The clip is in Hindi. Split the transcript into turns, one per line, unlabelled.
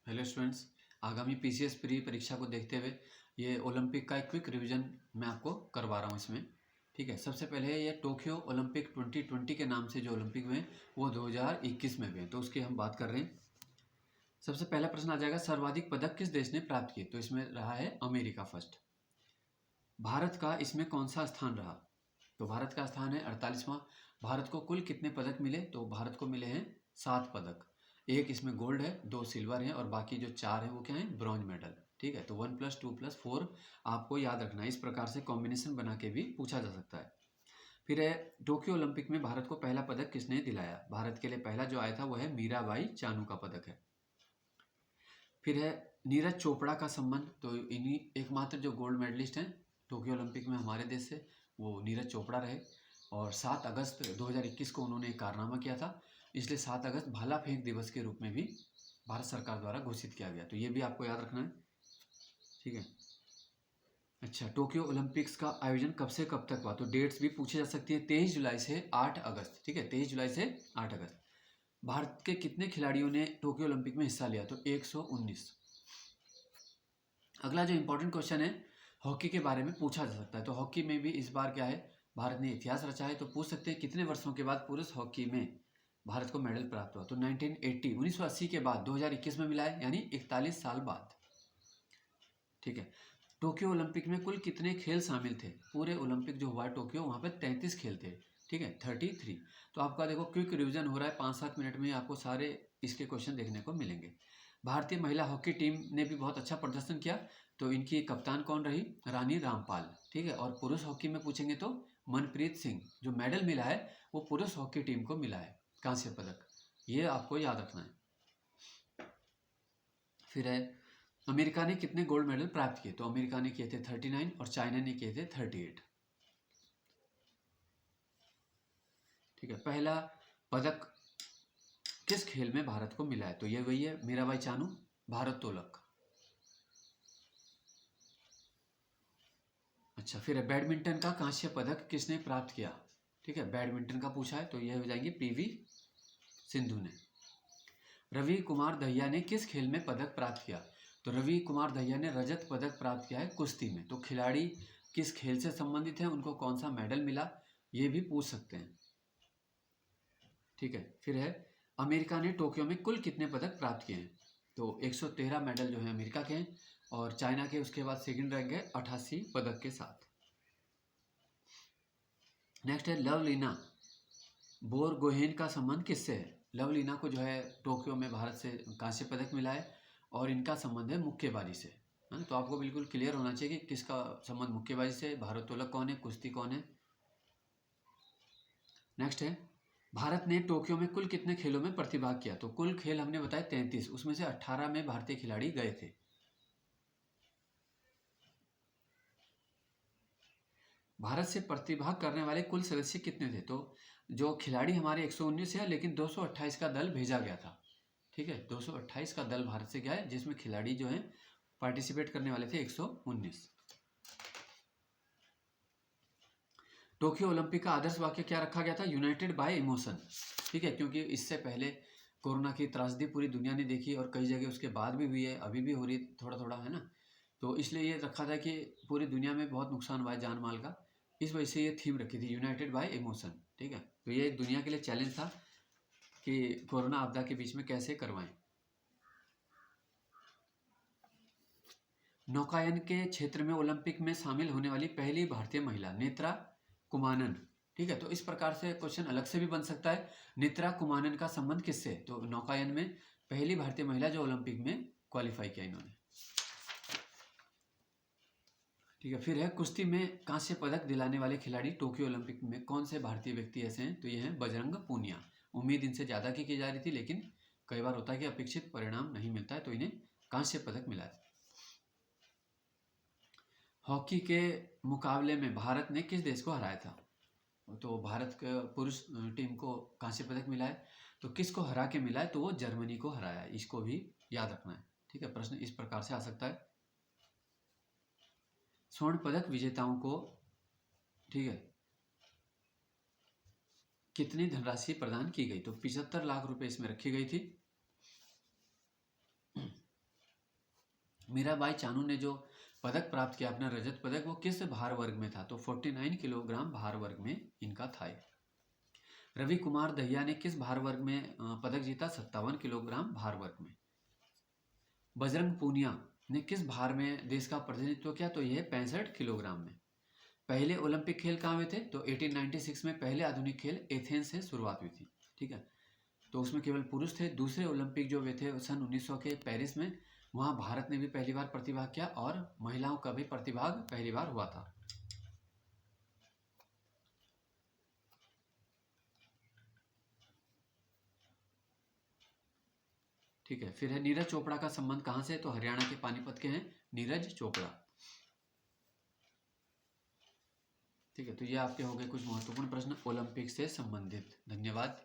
हेलो स्टूडेंट्स, आगामी पीसीएस प्री परीक्षा को देखते हुए ये ओलंपिक का एक क्विक रिवीजन मैं आपको करवा रहा हूँ इसमें। ठीक है, सबसे पहले ये टोक्यो ओलंपिक 2020 के नाम से जो ओलंपिक हुए वो 2021 में हुए, तो उसकी हम बात कर रहे हैं। सबसे पहला प्रश्न आ जाएगा, सर्वाधिक पदक किस देश ने प्राप्त किए? तो इसमें रहा है अमेरिका फर्स्ट। भारत का इसमें कौन सा स्थान रहा? तो भारत का स्थान है 48वां। भारत को कुल कितने पदक मिले? तो भारत को मिले हैं 7 पदक। एक इसमें गोल्ड है, 2 सिल्वर हैं और बाकी जो 4 हैं वो क्या हैं? Bronze medal. ठीक है, तो 1 + 2 + 4 आपको याद रखना है। इस प्रकार से कॉम्बिनेशन बना के भी पूछा जा सकता है। फिर है, टोक्यो ओलंपिक में भारत को पहला पदक किसने दिलाया? भारत के लिए पहला जो आया था वो है मीराबाई चानू का पदक है। फिर है, नीरज चोपड़ा का संबंध, तो इन्हीं एकमात्र जो गोल्ड मेडलिस्ट हैं टोक्यो ओलंपिक में हमारे देश से, वो नीरज चोपड़ा रहे। और 7 अगस्त 2021 को उन्होंने एक कारनामा किया था, इसलिए 7 अगस्त भाला फेंक दिवस के रूप में भी भारत सरकार द्वारा घोषित किया गया, तो ये भी आपको याद रखना है। ठीक है। अच्छा, टोक्यो ओलंपिक्स का आयोजन कब से कब तक हुआ? तो डेट्स भी पूछी जा सकती है। 23 जुलाई से 8 अगस्त। ठीक है, 23 जुलाई से 8 अगस्त। भारत के कितने खिलाड़ियों ने टोक्यो ओलंपिक में हिस्सा लिया? तो 119। अगला जो इंपॉर्टेंट क्वेश्चन है, हॉकी के बारे में पूछा जा सकता है। तो हॉकी में भी इस बार क्या है, भारत ने इतिहास रचा है। तो पूछ सकते हैं कितने वर्षों के बाद पुरुष हॉकी में भारत को मेडल प्राप्त हुआ? तो 1980 के बाद 2021 में मिला है, यानी 41 साल बाद। ठीक है। टोक्यो ओलंपिक में कुल कितने खेल शामिल थे? पूरे ओलंपिक जो हुआ है टोक्यो, वहाँ पे 33 खेल थे। ठीक है, 33। तो आपका देखो क्विक रिवीजन हो रहा है, 5-7 मिनट में आपको सारे इसके क्वेश्चन देखने को मिलेंगे। भारतीय महिला हॉकी टीम ने भी बहुत अच्छा प्रदर्शन किया, तो इनकी कप्तान कौन रही? रानी रामपाल। ठीक है, और पुरुष हॉकी में पूछेंगे तो मनप्रीत सिंह। जो मेडल मिला है वो पुरुष हॉकी टीम को मिला है, कांस्य पदक। ये आपको याद रखना है। फिर है, अमेरिका ने कितने गोल्ड मेडल प्राप्त किए? तो अमेरिका ने किए थे 39 और चाइना ने किए थे 38। ठीक है, पहला पदक किस खेल में भारत को मिला है? तो ये वही है, मीराबाई चानू भारोत्तोलक। अच्छा, फिर है, बैडमिंटन का कांस्य पदक किसने प्राप्त किया? ठीक है, बैडमिंटन का पूछा है तो ये हो जाएंगे पीवी सिंधु ने। रवि कुमार दहिया ने किस खेल में पदक प्राप्त किया? तो रवि कुमार दहिया ने रजत पदक प्राप्त किया है कुश्ती में। तो खिलाड़ी किस खेल से संबंधित हैं, उनको कौन सा मेडल मिला, ये भी पूछ सकते हैं। ठीक है, फिर है, अमेरिका ने टोक्यो में कुल कितने पदक प्राप्त किए हैं? तो 113 मेडल जो है अमेरिका के हैं, और चाइना के उसके बाद सेकंड रैंक है 88 पदक के साथ। नेक्स्ट है, लवलीना बोरगोहेन का संबंध किससे है? लवलीना को जो है टोक्यो में भारत से कांस्य पदक मिला है, और इनका संबंध है मुक्केबाजी से। है ना? तो आपको बिल्कुल क्लियर होना चाहिए कि किसका संबंध मुक्केबाजी से, भारोत्तोलक कौन है, कुश्ती कौन है। नेक्स्ट है, भारत ने टोक्यो में कुल कितने खेलों में प्रतिभाग किया? तो कुल खेल हमने बताया 33, उसमें से 18 में भारतीय खिलाड़ी गए थे। भारत से प्रतिभाग करने वाले कुल सदस्य कितने थे? तो जो खिलाड़ी हमारे 119 है, लेकिन 228 का दल भेजा गया था। ठीक है, 228 का दल भारत से गया है, जिसमें खिलाड़ी जो हैं पार्टिसिपेट करने वाले थे 119। टोक्यो ओलंपिक का आदर्श वाक्य क्या रखा गया था? United bye emotion. ठीक है, क्योंकि इससे पहले कोरोना की त्रासदी पूरी दुनिया ने देखी, और कई जगह उसके बाद भी हुई है, अभी भी हो रही थोड़ा थोड़ा, है ना? तो इसलिए ये रखा था कि पूरी दुनिया में बहुत नुकसान हुआ है जान माल का, इस वजह से ये थीम रखी थी, यूनाइटेड बाय इमोशन। ठीक है, तो ये एक दुनिया के लिए चैलेंज था कि कोरोना आपदा के बीच में कैसे करवाएं। नौकायन के क्षेत्र में ओलंपिक में शामिल होने वाली पहली भारतीय महिला नेत्रा कुमानन। ठीक है, तो इस प्रकार से क्वेश्चन अलग से भी बन सकता है, नेत्रा कुमानन का संबंध किससे? तो नौकायन में पहली भारतीय महिला जो ओलंपिक में क्वालिफाई किया इन्होंने। ठीक है, फिर है, कुश्ती में कांस्य पदक दिलाने वाले खिलाड़ी टोक्यो ओलंपिक में कौन से भारतीय व्यक्ति ऐसे हैं? तो ये हैं बजरंग पूनिया। उम्मीद इनसे ज़्यादा की जा रही थी, लेकिन कई बार होता है कि अपेक्षित परिणाम नहीं मिलता है, तो इन्हें कांस्य पदक मिला है। हॉकी के मुकाबले में भारत ने किस देश को हराया था? तो भारत के पुरुष टीम को कांस्य पदक मिला है, तो किसको हरा के मिला है? तो वो जर्मनी को हराया है, इसको भी याद रखना है। ठीक है, प्रश्न इस प्रकार से आ सकता है। स्वर्ण पदक विजेताओं को, ठीक है, कितनी धनराशि प्रदान की गई? तो 75 लाख रुपए इसमें रखी गई थी। मीराबाई चानू ने जो पदक प्राप्त किया अपना रजत पदक, वो किस भार वर्ग में था? तो 49 किलोग्राम भार वर्ग में इनका था। रवि कुमार दहिया ने किस भार वर्ग में पदक जीता? 57 किलोग्राम भार वर्ग में। बजरंग पूनिया ने किस भार में देश का प्रतिनिधित्व किया? तो यह 65 किलोग्राम में। पहले ओलंपिक खेल कहाँ हुए थे? तो 1896 में पहले आधुनिक खेल एथेंस से शुरुआत हुई थी। ठीक है, तो उसमें केवल पुरुष थे। दूसरे ओलंपिक जो हुए थे सन 1900 के पेरिस में, वहाँ भारत ने भी पहली बार प्रतिभाग किया और महिलाओं का भी प्रतिभाग पहली बार हुआ था। ठीक है, फिर है नीरज चोपड़ा का संबंध कहाँ से? तो हरियाणा के पानीपत के हैं नीरज चोपड़ा। ठीक है, तो ये आपके हो गए कुछ महत्वपूर्ण प्रश्न ओलंपिक से संबंधित। धन्यवाद।